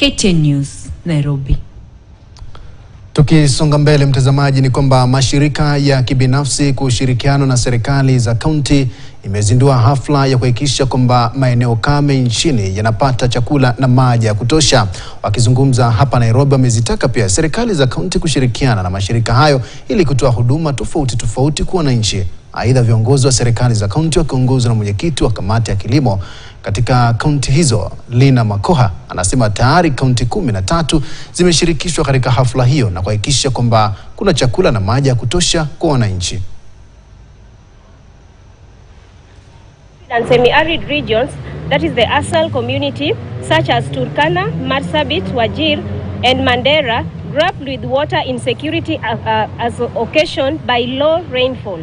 KTN News, Nairobi. Tukisonga mbele mtazamaji, ni kwamba mashirika ya kibinafsi kushirikiana na serikali za kaunti imezindua hafla ya kuhakikisha kwamba maeneo kame nchini yanapata chakula na maji ya kutosha. Wakizungumza hapa Nairobi, wamezitaka pia serikali za kaunti kushirikiana na mashirika hayo ili kutoa huduma tofauti kwa wananchi. Aidha, viongozi wa serikali za kaunti wakiongozwa na mwenyekiti wa kamati ya kilimo katika kaunti hizo, Lina Makoha, anasema tayari kaunti 13 zimeshirikishwa katika hafla hiyo na kuhakikisha kwamba kuna chakula na maji ya kutosha kwa wananchi. And semi-arid regions, that is the ASAL community, such as Turkana, Marsabit, Wajir, and Mandera, grapple with water insecurity as occasioned by low rainfall,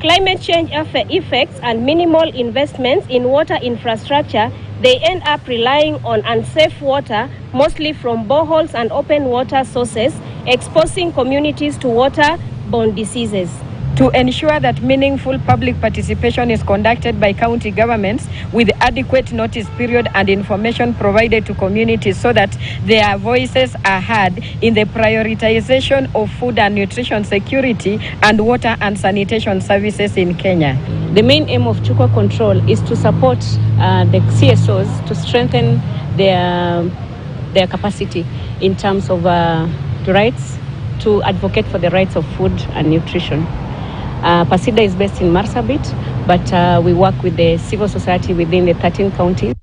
climate change effects, and minimal investments in water infrastructure. They end up relying on unsafe water, mostly from boreholes and open water sources, exposing communities to water-borne diseases. To ensure that meaningful public participation is conducted by county governments with adequate notice period and information provided to communities so that their voices are heard in the prioritization of food and nutrition security and water and sanitation services in Kenya. The main aim of Chukwa Control is to support the CSOs to strengthen their capacity in terms of the rights, to advocate for the rights of food and nutrition. PASIDA is based in Marsabit, but we work with the civil society within the 13 counties.